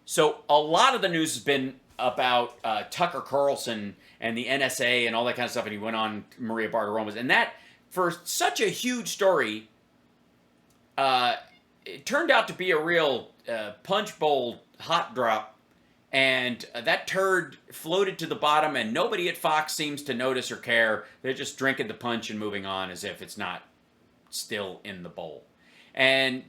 So a lot of the news has been about Tucker Carlson and the NSA and all that kind of stuff, and he went on Maria Bartiromo's, and that for such a huge story, it turned out to be a real punch bowl hot drop, and that turd floated to the bottom, and nobody at Fox seems to notice or care. They're just drinking the punch and moving on as if it's not still in the bowl. And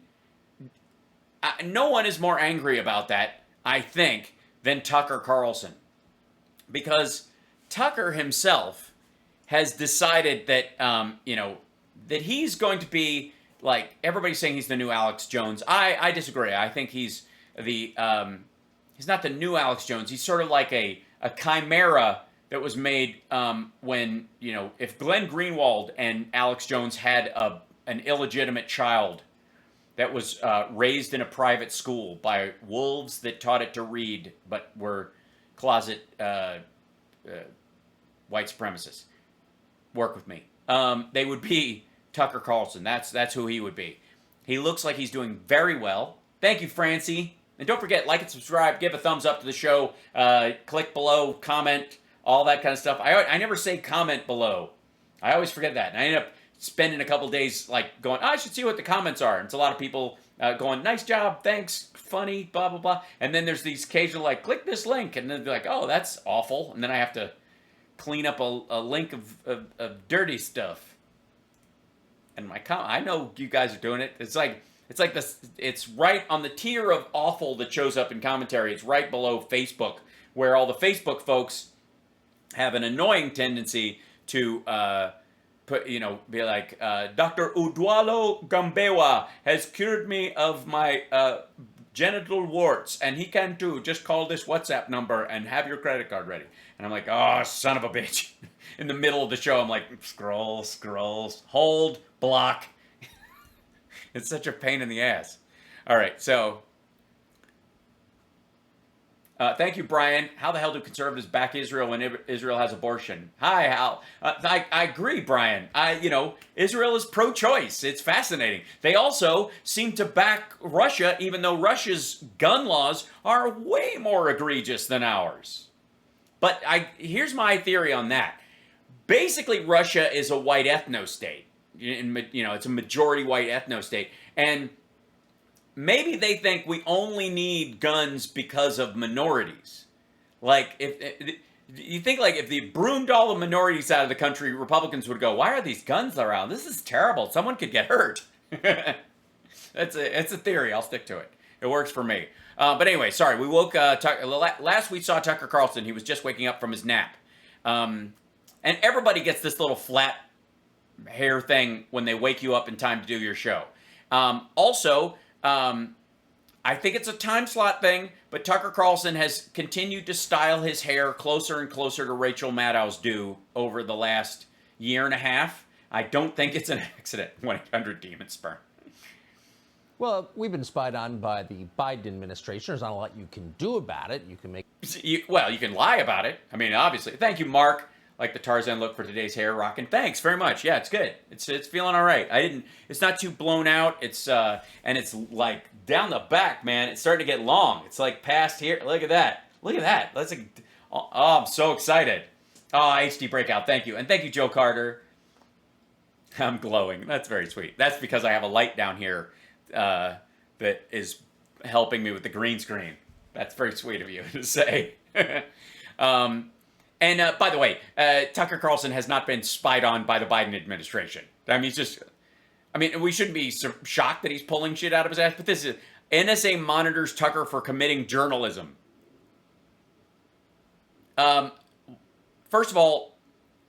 no one is more angry about that, I think, than Tucker Carlson. Because Tucker himself has decided that, that he's going to be, like, everybody's saying he's the new Alex Jones. I disagree. I think he's not the new Alex Jones. He's sort of like a chimera that was made when, if Glenn Greenwald and Alex Jones had an illegitimate child that was raised in a private school by wolves that taught it to read but were closet white supremacists. Work with me. They would be Tucker Carlson. That's who he would be. He looks like he's doing very well. Thank you, Francie. And don't forget, like and subscribe, give a thumbs up to the show, click below, comment, all that kind of stuff. I never say comment below. I always forget that. And I end up spending a couple days like going, I should see what the comments are. And it's a lot of people going, nice job, thanks, funny, blah, blah, blah. And then there's these occasional like, click this link. And then they're like, oh, that's awful. And then I have to clean up a link of dirty stuff. And I know you guys are doing it. It's like this. It's right on the tier of awful that shows up in commentary. It's right below Facebook, where all the Facebook folks have an annoying tendency to be like, Dr. Udwalo Gambewa has cured me of my genital warts, and he can too. Just call this WhatsApp number and have your credit card ready. And I'm like, oh, son of a bitch. In the middle of the show, I'm like, scroll, hold, block. It's such a pain in the ass. All right, so thank you, Brian. How the hell do conservatives back Israel when Israel has abortion? Hi, Hal. I agree, Brian. Israel is pro-choice. It's fascinating. They also seem to back Russia, even though Russia's gun laws are way more egregious than ours. But here's my theory on that. Basically, Russia is a white ethno-state. It's a majority white ethno-state. And maybe they think we only need guns because of minorities. Like, you think like if they broomed all the minorities out of the country, Republicans would go, why are these guns around? This is terrible. Someone could get hurt. It's a theory. I'll stick to it. It works for me. But anyway, sorry. We woke last we saw Tucker Carlson. He was just waking up from his nap. And everybody gets this little flat hair thing when they wake you up in time to do your show. Also, I think it's a time slot thing, but Tucker Carlson has continued to style his hair closer and closer to Rachel Maddow's do over the last year and a half. I don't think it's an accident. 1-800-DEMON sperm. Well, we've been spied on by the Biden administration. There's not a lot you can do about it. You can make... you can lie about it. I mean, obviously. Thank you, Mark. Like the Tarzan look for today's hair rocking. Thanks very much. Yeah, it's good. It's feeling all right. It's not too blown out. It's and it's like down the back, man. It's starting to get long. It's like past here. Look at that. That's I'm so excited. Oh, HD breakout. Thank you. And thank you, Joe Carter. I'm glowing. That's very sweet. That's because I have a light down here that is helping me with the green screen. That's very sweet of you to say. And by the way, Tucker Carlson has not been spied on by the Biden administration. I mean, we shouldn't be shocked that he's pulling shit out of his ass, but this is NSA monitors Tucker for committing journalism. First of all,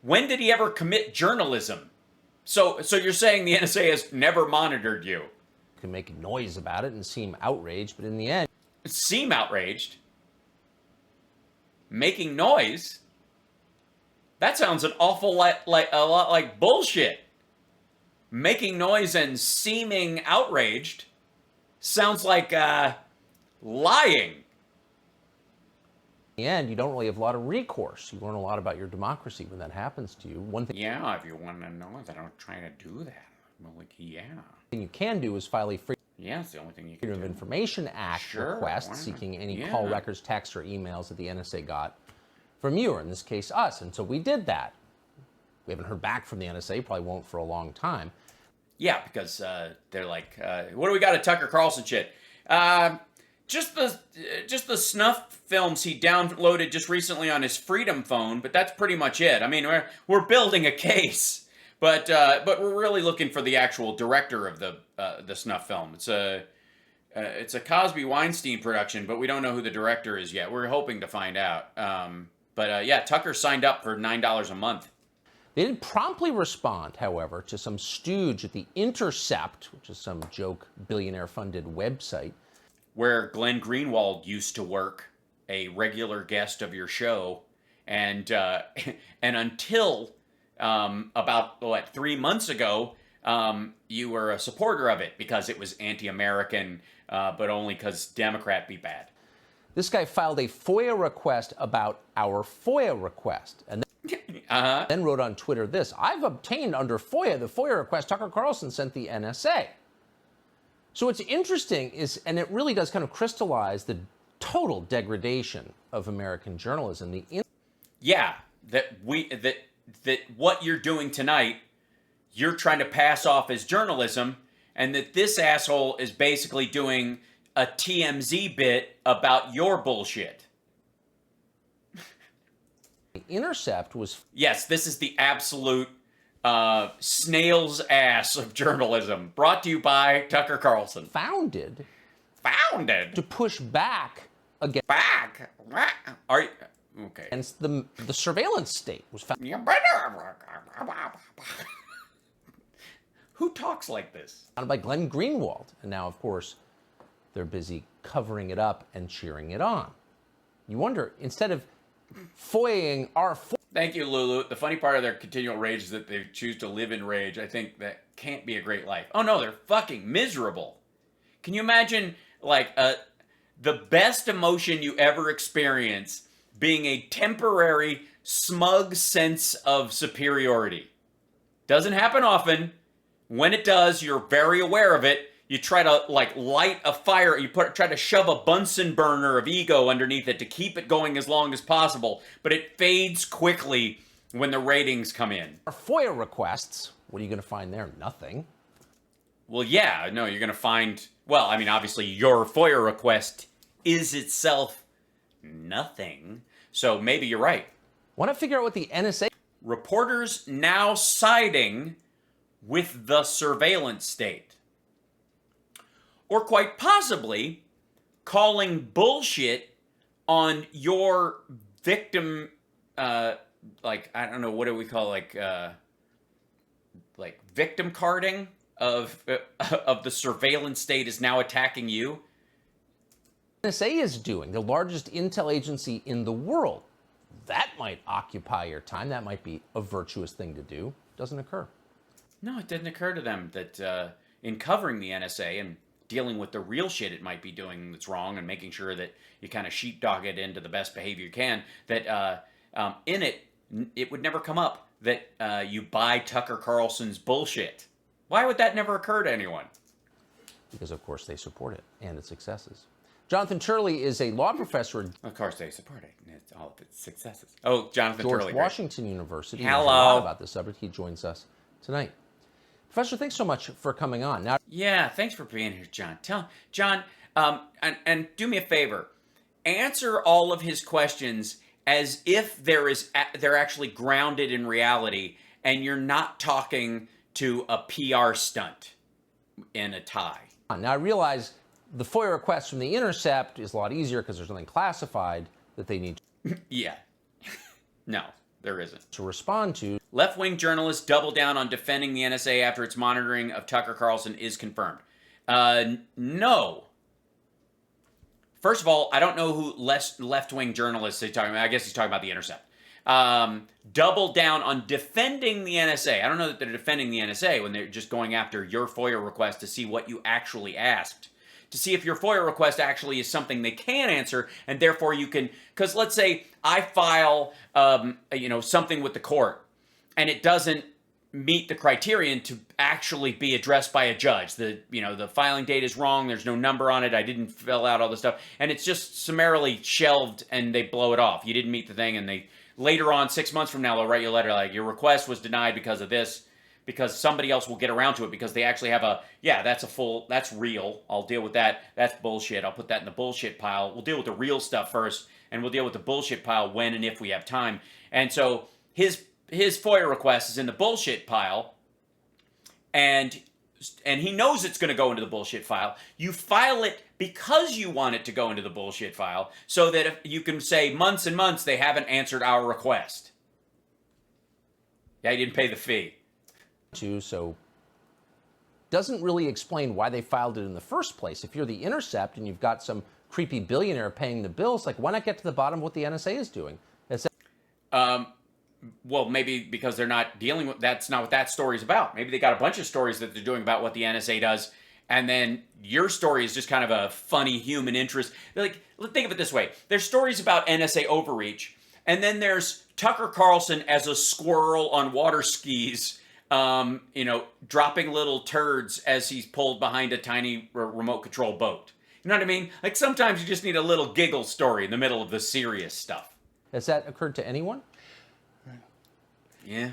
when did he ever commit journalism? So you're saying the NSA has never monitored you? You can make noise about it and seem outraged, but in the end... Seem outraged? Making noise? That sounds an awful lot like bullshit. Making noise and seeming outraged sounds like lying. In the end, you don't really have a lot of recourse. You learn a lot about your democracy when that happens to you. One thing... Yeah, if you want to know that I'm trying to do that. I'm like, yeah. thing you can do is file a free... Yeah, it's the only thing you can Freedom of do. Information Act Sure, request why not? seeking any Yeah. call records, texts, or emails that the NSA got from you, or in this case, us. And so we did that. We haven't heard back from the NSA, probably won't for a long time. Yeah, because they're like, what do we got at Tucker Carlson shit? Just the snuff films he downloaded just recently on his Freedom phone, but that's pretty much it. I mean, we're building a case, but we're really looking for the actual director of the snuff film. It's a Cosby Weinstein production, but we don't know who the director is yet. We're hoping to find out. Yeah, Tucker signed up for $9 a month. They did promptly respond, however, to some stooge at the Intercept, which is some joke billionaire-funded website, where Glenn Greenwald used to work, a regular guest of your show, and until about 3 months ago, you were a supporter of it because it was anti-American, but only because Democrat be bad. This guy filed a FOIA request about our FOIA request, and then wrote on Twitter this: "I've obtained under FOIA the FOIA request Tucker Carlson sent the NSA." So what's interesting is, and it really does kind of crystallize the total degradation of American journalism. Yeah, that what you're doing tonight, you're trying to pass off as journalism, and that this asshole is basically doing a TMZ bit about your bullshit. The Intercept was... Yes, this is the absolute snail's ass of journalism, brought to you by Tucker Carlson. Founded to push back against... Are you... Okay. Against the surveillance state. Was founded... Who talks like this? By Glenn Greenwald. And now, of course, they're busy covering it up and cheering it on. You wonder, instead of FOIAing our... Thank you, Lulu. The funny part of their continual rage is that they choose to live in rage. I think that can't be a great life. Oh no, they're fucking miserable. Can you imagine, like, the best emotion you ever experience being a temporary, smug sense of superiority? Doesn't happen often. When it does, you're very aware of it. You try to, like, light a fire. You try to shove a Bunsen burner of ego underneath it to keep it going as long as possible. But it fades quickly when the ratings come in. Our FOIA requests, what are you going to find there? Nothing. Well, yeah, no, you're going to find... Well, I mean, obviously, your FOIA request is itself nothing. So maybe you're right. Want to figure out what the NSA... Reporters now siding with the surveillance state. Or quite possibly calling bullshit on your victim, like, I don't know, what do we call, like victim carding of the surveillance state is now attacking you? NSA is doing, the largest intel agency in the world. That might occupy your time. That might be a virtuous thing to do. Doesn't occur. No, it didn't occur to them that in covering the NSA and dealing with the real shit it might be doing that's wrong and making sure that you kind of sheepdog it into the best behavior you can, that in it would never come up that you buy Tucker Carlson's bullshit. Why would that never occur to anyone? Because, of course, they support it and its successes. Jonathan Turley is a law professor at... Of course they support it and it's all of its successes. Oh, Jonathan George Turley. Washington University. Hello. He knows a lot about this subject. He joins us tonight. Professor, thanks so much for coming on. Now, yeah, thanks for being here, John. John, and do me a favor. Answer all of his questions as if they're actually grounded in reality, and you're not talking to a PR stunt in a tie. Now, I realize the FOIA request from the Intercept is a lot easier because there's nothing classified that they need Yeah. No, there isn't. to respond to. Left-wing journalists double down on defending the NSA after its monitoring of Tucker Carlson is confirmed. No. First of all, I don't know who left-wing journalists he's talking about. I guess he's talking about the Intercept. Double down on defending the NSA. I don't know that they're defending the NSA when they're just going after your FOIA request to see what you actually asked. To see if your FOIA request actually is something they can answer, and therefore you can... Because let's say I file, something with the court, and it doesn't meet the criterion to actually be addressed by a judge. The filing date is wrong. There's no number on it. I didn't fill out all this stuff, and it's just summarily shelved, and they blow it off. You didn't meet the thing, and they later on, 6 months from now, they'll write you a letter like your request was denied because of this, because somebody else will get around to it because they actually have that's real. I'll deal with that. That's bullshit. I'll put that in the bullshit pile. We'll deal with the real stuff first, and we'll deal with the bullshit pile when and if we have time. And so his FOIA request is in the bullshit pile, and he knows it's going to go into the bullshit file. You file it because you want it to go into the bullshit file, so that if you can say months and months they haven't answered our request. Yeah, you didn't pay the fee. So doesn't really explain why they filed it in the first place. If you're the Intercept and you've got some creepy billionaire paying the bills, like, why not get to the bottom of what the NSA is doing? Well, maybe because they're not dealing with, that's not what that story's about. Maybe they got a bunch of stories that they're doing about what the NSA does, and then your story is just kind of a funny human interest. Like, think of it this way. There's stories about NSA overreach, and then there's Tucker Carlson as a squirrel on water skis, dropping little turds as he's pulled behind a tiny remote control boat. You know what I mean? Like, sometimes you just need a little giggle story in the middle of the serious stuff. Has that occurred to anyone? Yeah.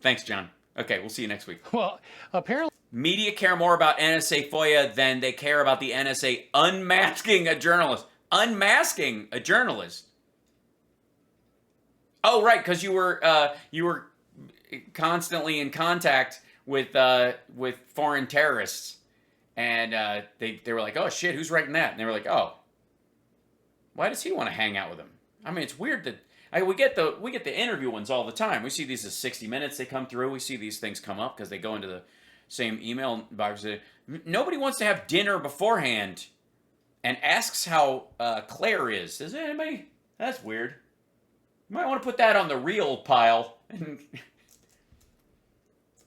Thanks, John. Okay, we'll see you next week. Well, apparently... Media care more about NSA FOIA than they care about the NSA unmasking a journalist. Unmasking a journalist? Oh, right, because you were constantly in contact with foreign terrorists, and they were like, oh shit, who's writing that? And they were like, oh, why does he want to hang out with him? I mean, it's weird that we get the interview ones all the time. We see these as 60 Minutes. They come through. We see these things come up because they go into the same email box. Nobody wants to have dinner beforehand and asks how Claire is. Does anybody? That's weird. You might want to put that on the real pile.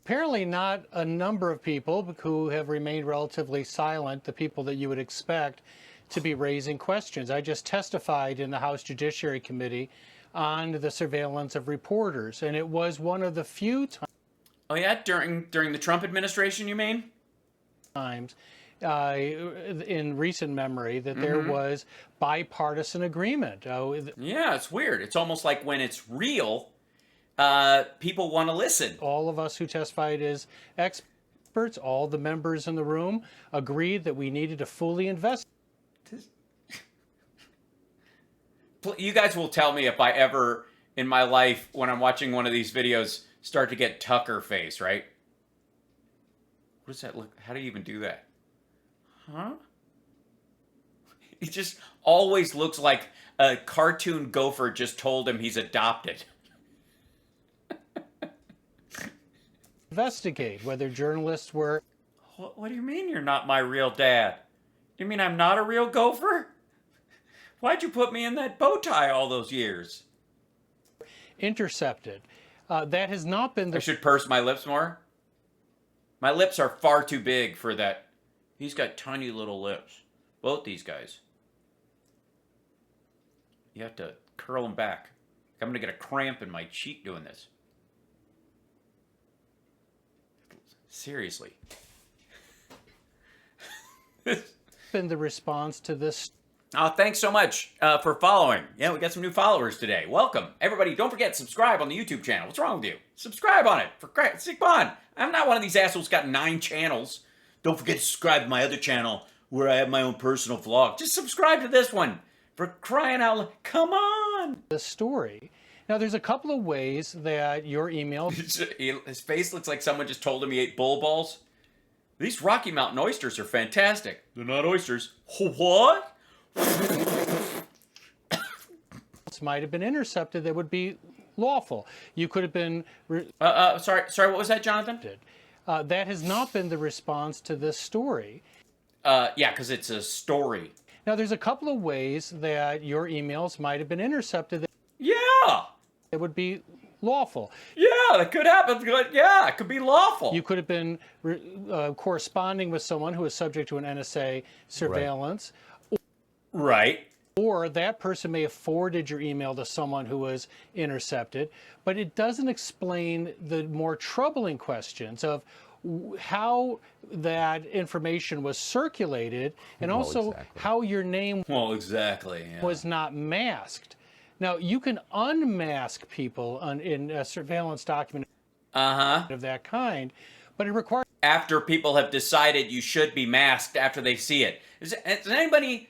Apparently not a number of people who have remained relatively silent, the people that you would expect to be raising questions. I just testified in the House Judiciary Committee on the surveillance of reporters, and it was one of the few times... Oh yeah, during the Trump administration, you mean? ...times in recent memory that there was bipartisan agreement. Yeah, it's weird. It's almost like when it's real, people want to listen. All of us who testified as experts, all the members in the room, agreed that we needed to fully investigate. You guys will tell me if I ever, in my life, when I'm watching one of these videos, start to get Tucker face, right? What does that look? How do you even do that? Huh? He just always looks like a cartoon gopher just told him he's adopted. Investigate whether journalists were... What do you mean you're not my real dad? You mean I'm not a real gopher? Why'd you put me in that bow tie all those years? Intercepted. That has not been the... I should purse my lips more. My lips are far too big for that. He's got tiny little lips. Both these guys. You have to curl them back. I'm going to get a cramp in my cheek doing this. Seriously. been the response to this? Thanks so much for following. Yeah, we got some new followers today. Welcome. Everybody, don't forget, subscribe on the YouTube channel. What's wrong with you? Subscribe on it. For Christ's sake, on. I'm not one of these assholes got 9 channels. Don't forget to subscribe to my other channel where I have my own personal vlog. Just subscribe to this one. For crying out loud. Come on. The story. Now, there's a couple of ways that your email... His face looks like someone just told him he ate bull balls. These Rocky Mountain oysters are fantastic. They're not oysters. What? Might have been intercepted that would be lawful. You could have been... Sorry, what was that, Jonathan? That has not been the response to this story. Yeah, because it's a story. Now, there's a couple of ways that your emails might have been intercepted. Yeah! It would be lawful. Yeah, that could happen. Yeah, it could be lawful. You could have been corresponding with someone who is subject to an NSA surveillance. Right. or that person may have forwarded your email to someone who was intercepted, but it doesn't explain the more troubling questions of how that information was circulated, and also how your name was not masked. Now, you can unmask people in a surveillance document of that kind, but it requires... After people have decided you should be masked after they see it. Does anybody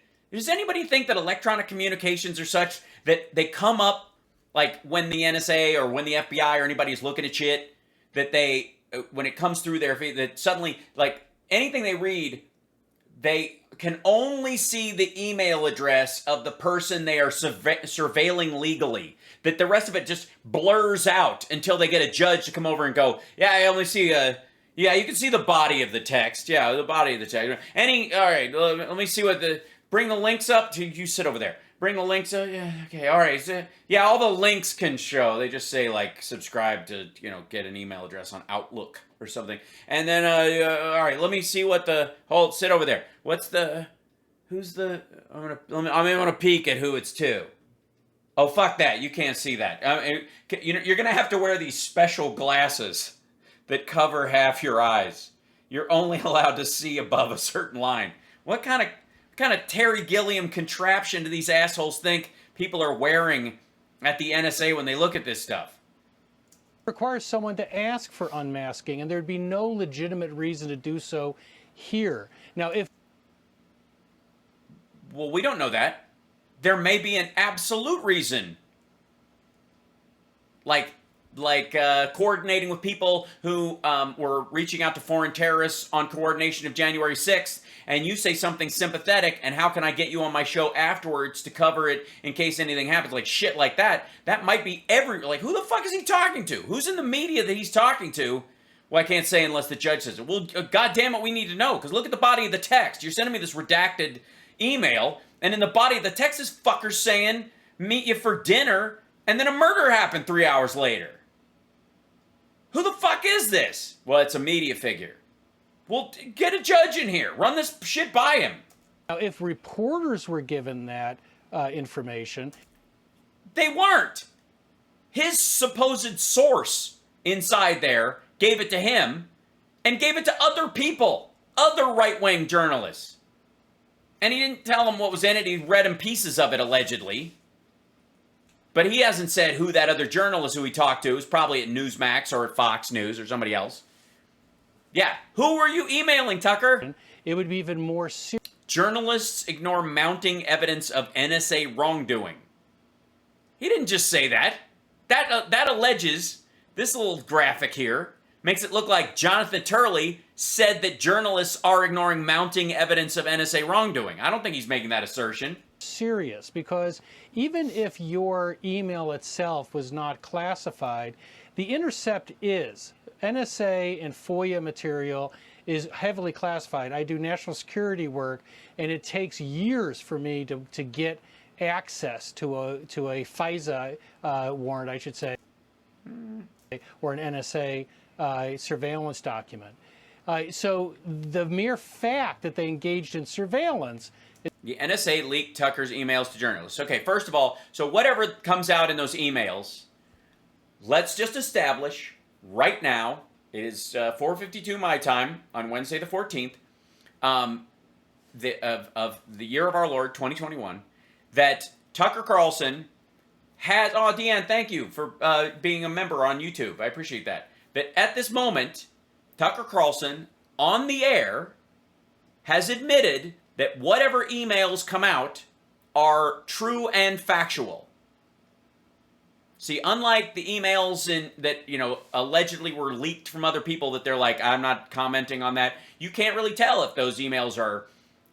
think that electronic communications are such that they come up, like when the NSA or when the FBI or anybody is looking at shit, that they, when it comes through their feed, that suddenly, like, anything they read, they can only see the email address of the person they are surveilling legally. That the rest of it just blurs out until they get a judge to come over and go, yeah, I only see yeah, you can see the body of the text. Yeah, the body of the text. All right, let me see bring the links up. You sit over there. Bring the links up. Yeah, okay, all right. So, yeah, all the links can show. They just say, like, subscribe to, get an email address on Outlook or something. And then, all right, let me see sit over there. I'm gonna peek at who it's to. Oh, fuck that. You can't see that. You're gonna have to wear these special glasses that cover half your eyes. You're only allowed to see above a certain line. What kind of Terry Gilliam contraption do these assholes think people are wearing at the NSA when they look at this stuff? Requires someone to ask for unmasking, and there'd be no legitimate reason to do so here. Now, well, we don't know that. There may be an absolute reason. Like coordinating with people who were reaching out to foreign terrorists on coordination of January 6th, and you say something sympathetic, and how can I get you on my show afterwards to cover it in case anything happens? Like, shit like that. That might be like, who the fuck is he talking to? Who's in the media that he's talking to? Well, I can't say unless the judge says it. Well, God damn it, we need to know, because look at the body of the text. You're sending me this redacted email, and in the body of the text, this fucker's saying, meet you for dinner, and then a murder happened 3 hours later. Who the fuck is this? Well, it's a media figure. Well, get a judge in here. Run this shit by him. Now, if reporters were given that information... They weren't. His supposed source inside there gave it to him and gave it to other people, other right-wing journalists. And he didn't tell them what was in it. He read him pieces of it, allegedly. But he hasn't said who that other journalist who he talked to is, probably at Newsmax or at Fox News or somebody else. Yeah. Who were you emailing, Tucker? It would be even more serious. Journalists ignore mounting evidence of NSA wrongdoing. He didn't just say that. That alleges, this little graphic here, makes it look like Jonathan Turley said that journalists are ignoring mounting evidence of NSA wrongdoing. I don't think he's making that assertion. Serious, because even if your email itself was not classified, the intercept is. NSA and FOIA material is heavily classified. I do national security work, and it takes years for me to get access to a FISA warrant, I should say, or an NSA surveillance document. So the mere fact that they engaged in surveillance... The NSA leaked Tucker's emails to journalists. Okay, first of all, so whatever comes out in those emails, let's just establish right now, it is 4:52 my time on Wednesday the 14th of the year of our Lord, 2021, that Tucker Carlson has... Oh, Deanne, thank you for being a member on YouTube. I appreciate that. That at this moment, Tucker Carlson, on the air, has admitted that whatever emails come out are true and factual. See, unlike the emails that, allegedly were leaked from other people that they're like, I'm not commenting on that, you can't really tell if those emails are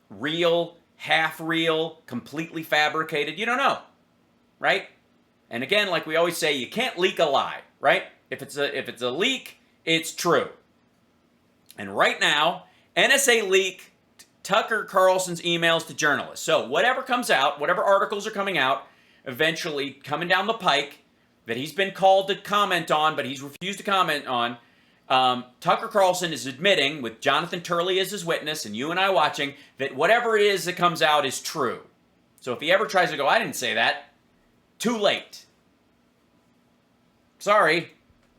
real, half real, completely fabricated. You don't know, right? And again, like we always say, you can't leak a lie, right? If it's a leak, it's true. And right now, NSA leaked Tucker Carlson's emails to journalists. So whatever comes out, whatever articles are coming out, eventually coming down the pike, that he's been called to comment on, but he's refused to comment on, Tucker Carlson is admitting, with Jonathan Turley as his witness, and you and I watching, that whatever it is that comes out is true. So if he ever tries to go, I didn't say that, too late. Sorry.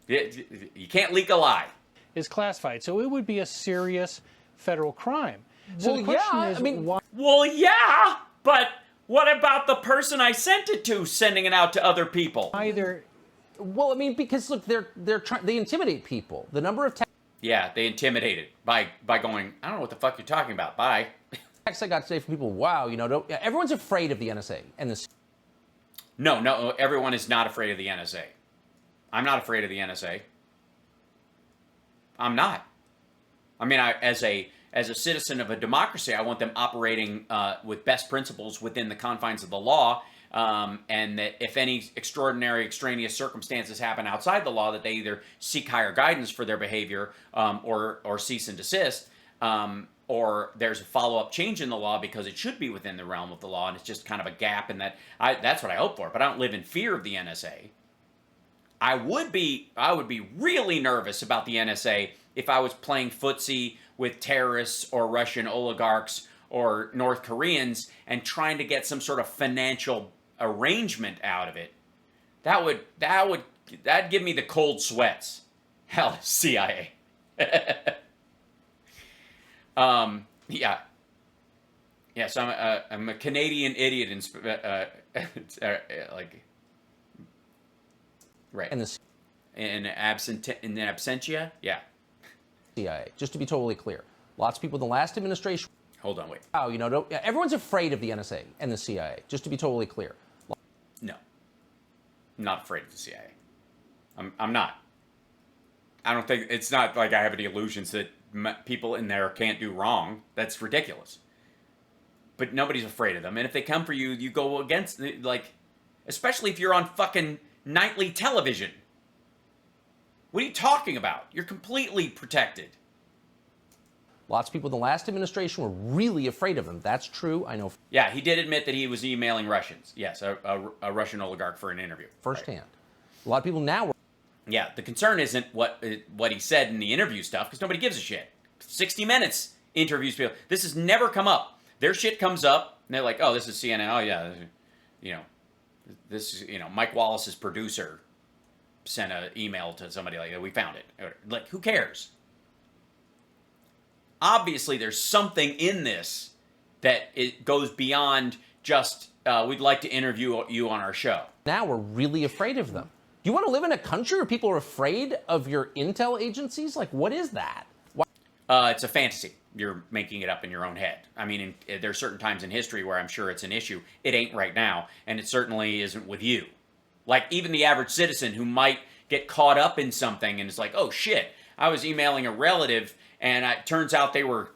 You can't leak a lie. Is classified. So it would be a serious federal crime. So Well, the question yeah, is, I mean- why? Well, yeah, but what about the person I sent it to sending it out to other people? Either Well, I mean, because look, they intimidate people. The number of Yeah, they intimidated by going, I don't know what the fuck you're talking about. Bye. texts I got today from people, wow, everyone's afraid of the NSA and the No, everyone is not afraid of the NSA. I'm not afraid of the NSA. I'm not. I mean, as a citizen of a democracy, I want them operating with best principles within the confines of the law, and that if any extraordinary, extraneous circumstances happen outside the law, that they either seek higher guidance for their behavior or cease and desist, or there's a follow-up change in the law because it should be within the realm of the law, and it's just kind of a gap, and that's what I hope for. But I don't live in fear of the NSA. I would be really nervous about the NSA if I was playing footsie with terrorists or Russian oligarchs or North Koreans and trying to get some sort of financial arrangement out of it. That'd give me the cold sweats. Hell, CIA. Yeah. Yes, I'm a Canadian idiot right. and the In absentia? Yeah. CIA. Just to be totally clear, lots of people in the last administration. Hold on, wait. Wow, everyone's afraid of the NSA and the CIA. Just to be totally clear. No. I'm not afraid of the CIA. I'm not. I don't think, it's not like I have any illusions that people in there can't do wrong. That's ridiculous. But nobody's afraid of them. And if they come for you, you go against, especially if you're on fucking nightly television. What are you talking about? You're completely protected. Lots of people in the last administration were really afraid of them. That's true. I know Yeah, he did admit that he was emailing Russians. Yes, a Russian oligarch for an interview. firsthand. Right. A lot of people now. Yeah, the concern isn't what he said in the interview stuff, because nobody gives a shit. 60 Minutes interviews people. This has never come up. Their shit comes up, and they're like, oh, this is CNN. Oh, yeah, this is, Mike Wallace's producer sent an email to somebody like that. We found it. Like, who cares? Obviously, there's something in this that it goes beyond just, we'd like to interview you on our show. Now we're really afraid of them. Do you want to live in a country where people are afraid of your intel agencies? Like, what is that? It's a fantasy. You're making it up in your own head. I mean, there's certain times in history where I'm sure it's an issue. It ain't right now, and it certainly isn't with you. Like, even the average citizen who might get caught up in something and is like, oh, shit, I was emailing a relative, and it turns out they were,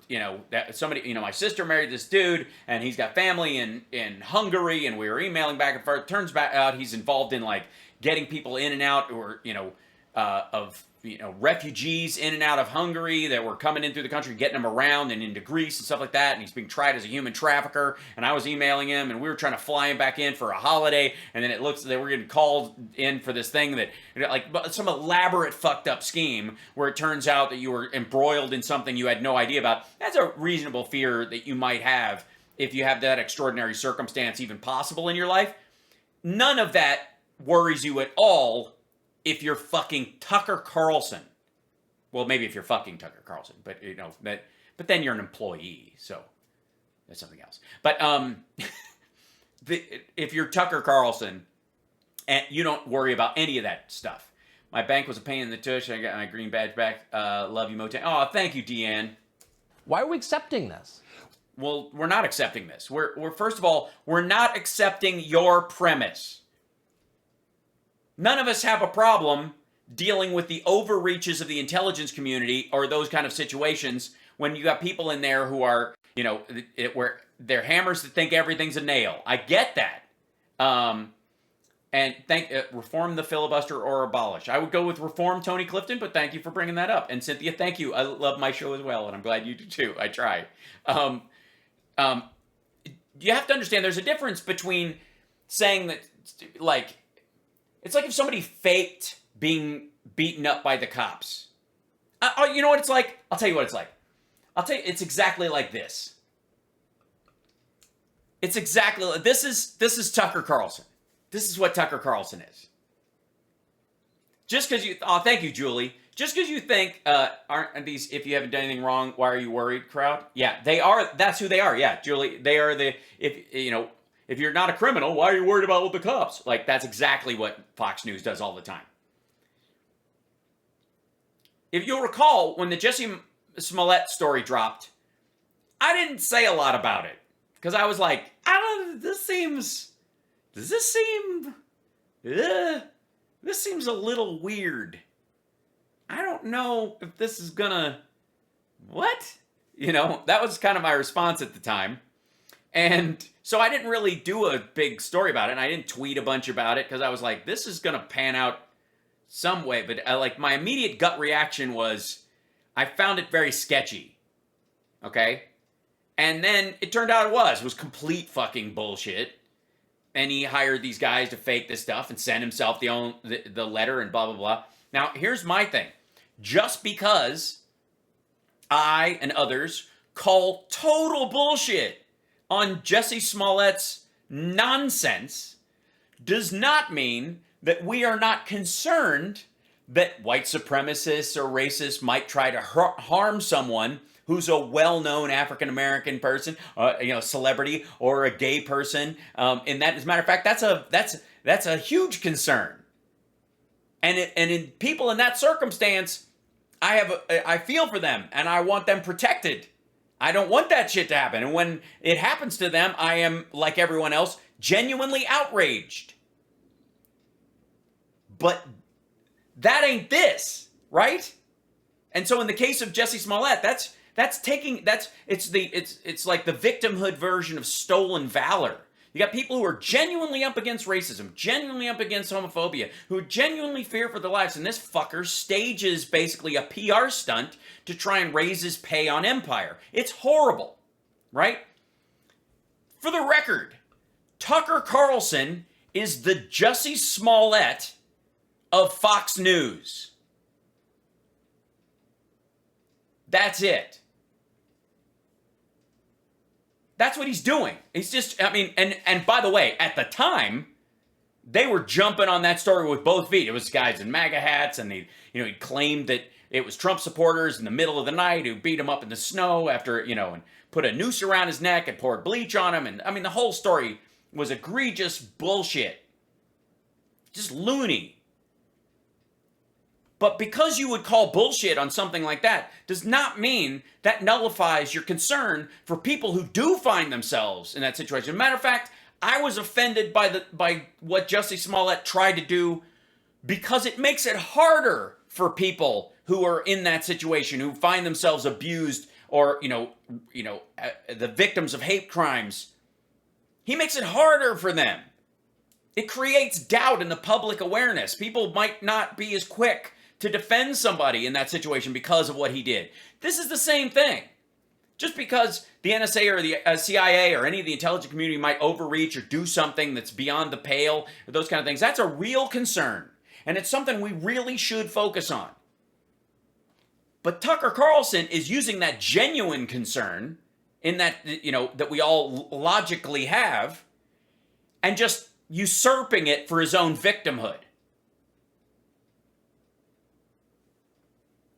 that somebody, my sister married this dude, and he's got family in Hungary, and we were emailing back and forth. Turns out he's involved in, like, getting people in and out, or, of refugees in and out of Hungary that were coming in through the country, getting them around and into Greece and stuff like that, and he's being tried as a human trafficker, and I was emailing him, and we were trying to fly him back in for a holiday, and then it looks that we're getting called in for this thing that, like, some elaborate fucked up scheme where it turns out that you were embroiled in something you had no idea about. That's a reasonable fear that you might have if you have that extraordinary circumstance even possible in your life. None of that worries you at all if you're fucking Tucker Carlson. Well, maybe if you're fucking Tucker Carlson, but but then you're an employee, so that's something else. But if you're Tucker Carlson, and you don't worry about any of that stuff. My bank was a pain in the tush. I got my green badge back. Love you, Motown. Oh, thank you, Deanne. Why are we accepting this? Well, we're not accepting this. We're first of all, we're not accepting your premise. None of us have a problem dealing with the overreaches of the intelligence community or those kind of situations when you got people in there who are, where they're hammers that think everything's a nail. I get that. And reform the filibuster or abolish. I would go with reform Tony Clifton, but thank you for bringing that up. And Cynthia, thank you. I love my show as well, and I'm glad you do too. I try. You have to understand there's a difference between saying that, like, it's like if somebody faked being beaten up by the cops. You know what it's like? I'll tell you what it's like. It's exactly like this. It's exactly, this is Tucker Carlson. This is what Tucker Carlson is. Just because you, oh, thank you, Julie. Just because you think, aren't these, if you haven't done anything wrong, why are you worried, crowd? Yeah, they are, that's who they are. Yeah, Julie, they are the, if you're not a criminal, why are you worried about with the cops? Like, that's exactly what Fox News does all the time. If you'll recall, when the Jusse Smollett story dropped, I didn't say a lot about it. Because I was like, this seems a little weird. I don't know if this is gonna, what? That was kind of my response at the time. And so I didn't really do a big story about it, and I didn't tweet a bunch about it, because I was like, this is gonna pan out some way. But my immediate gut reaction was, I found it very sketchy. Okay? And then it turned out it was complete fucking bullshit. And he hired these guys to fake this stuff and send himself the letter and blah, blah, blah. Now, here's my thing. Just because I and others call total bullshit on Jusse Smollett's nonsense does not mean that we are not concerned that white supremacists or racists might try to harm someone who's a well-known African-American person, celebrity, or a gay person. And that, as a matter of fact, that's a huge concern. And in people in that circumstance, I feel for them, and I want them protected. I don't want that shit to happen. And when it happens to them, I am, like everyone else, genuinely outraged. But that ain't this, right? And so in the case of Jusse Smollett, it's like the victimhood version of stolen valor. You got people who are genuinely up against racism, genuinely up against homophobia, who genuinely fear for their lives, and this fucker stages basically a PR stunt to try and raise his pay on Empire. It's horrible, right? For the record, Tucker Carlson is the Jusse Smollett of Fox News. That's it. That's what he's doing. He's just, and by the way, at the time, they were jumping on that story with both feet. It was guys in MAGA hats, and he claimed that it was Trump supporters in the middle of the night who beat him up in the snow after, and put a noose around his neck and poured bleach on him. And the whole story was egregious bullshit. Just loony. But because you would call bullshit on something like that does not mean that nullifies your concern for people who do find themselves in that situation. As a matter of fact, I was offended by what Jusse Smollett tried to do, because it makes it harder for people who are in that situation, who find themselves abused or the victims of hate crimes. He makes it harder for them. It creates doubt in the public awareness. People might not be as quick to defend somebody in that situation because of what he did. This is the same thing. Just because the NSA or the CIA or any of the intelligence community might overreach or do something that's beyond the pale, or those kind of things, that's a real concern. And it's something we really should focus on. But Tucker Carlson is using that genuine concern in that, that we all logically have, and just usurping it for his own victimhood.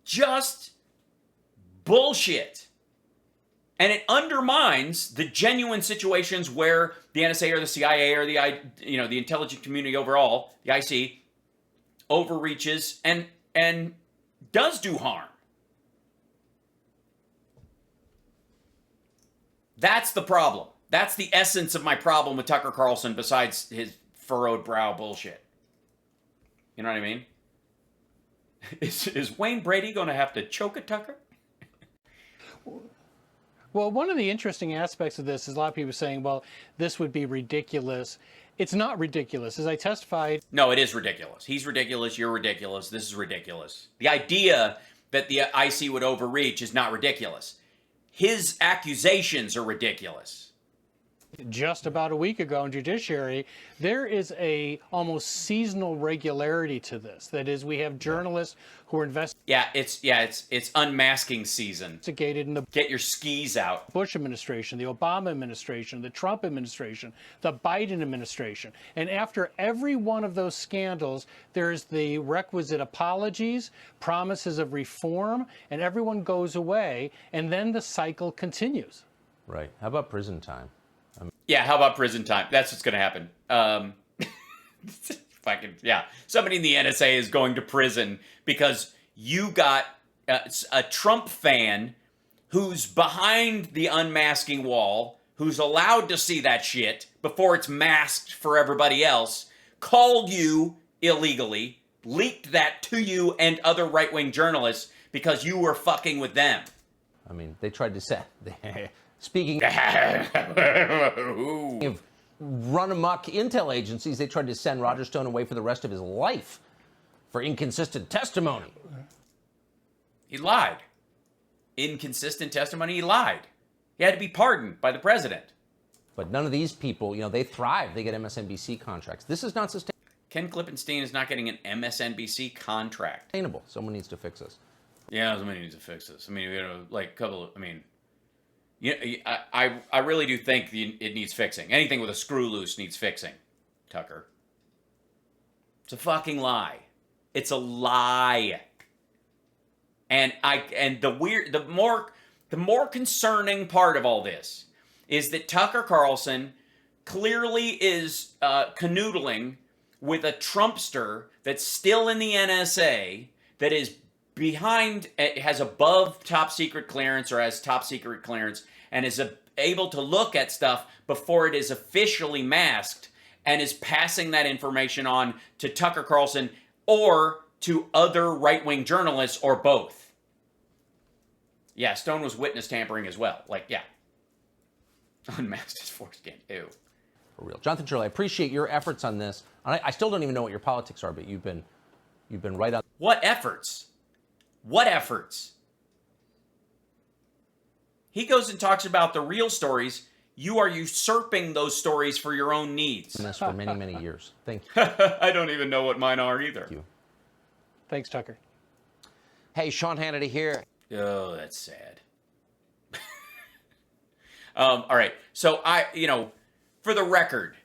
Just bullshit. And it undermines the genuine situations where the NSA or the CIA or the intelligence community overall, the IC, overreaches and does do harm. That's the problem. That's the essence of my problem with Tucker Carlson, besides his furrowed brow bullshit. You know what I mean? Is Wayne Brady going to have to choke a Tucker? Well, one of the interesting aspects of this is a lot of people saying, well, this would be ridiculous. It's not ridiculous. As I testified... No, it is ridiculous. He's ridiculous. You're ridiculous. This is ridiculous. The idea that the IC would overreach is not ridiculous. His accusations are ridiculous. just about a week ago in judiciary, there is a almost seasonal regularity to this. That is, we have journalists who are It's unmasking season. investigated in the Get your skis out. Bush administration, the Obama administration, the Trump administration, the Biden administration. And after every one of those scandals, there's the requisite apologies, promises of reform, and everyone goes away, and then the cycle continues. Right. How about prison time? Yeah, how about prison time? That's what's going to happen. Somebody in the NSA is going to prison because you got a Trump fan who's behind the unmasking wall, who's allowed to see that shit before it's masked for everybody else, called you illegally, leaked that to you and other right-wing journalists because you were fucking with them. I mean, they tried to set... Speaking of run amok intel agencies, they tried to send Roger Stone away for the rest of his life for inconsistent testimony. He lied. Inconsistent testimony, he lied. He had to be pardoned by the president. But none of these people, they thrive. They get MSNBC contracts. This is not Ken Klippenstein is not getting an MSNBC contract. sustainable. Someone needs to fix this. Yeah, somebody needs to fix this. I mean, I really do think it needs fixing. Anything with a screw loose needs fixing, Tucker. It's a fucking lie. It's a lie. And the more concerning part of all this is that Tucker Carlson clearly is canoodling with a Trumpster that's still in the NSA, that is behind, has above top secret clearance or has top secret clearance, and is able to look at stuff before it is officially masked, and is passing that information on to Tucker Carlson or to other right-wing journalists or both. Yeah, Stone was witness tampering as well. Unmasked his foreskin. Ew. For real. Jonathan Shirley, I appreciate your efforts on this. I still don't even know what your politics are, but you've been right on. What efforts? What efforts? He goes and talks about the real stories. You are usurping those stories for your own needs. This for many, many years. Thank you. I don't even know what mine are either. Thank you. Thanks, Tucker. Hey, Sean Hannity here. Oh, that's sad. All right. So for the record,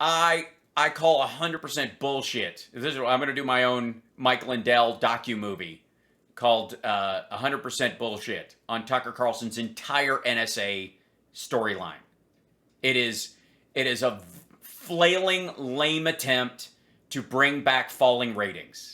I call 100% bullshit. I'm going to do my own Mike Lindell docu-movie called 100% Bullshit on Tucker Carlson's entire NSA storyline. It is a flailing, lame attempt to bring back falling ratings.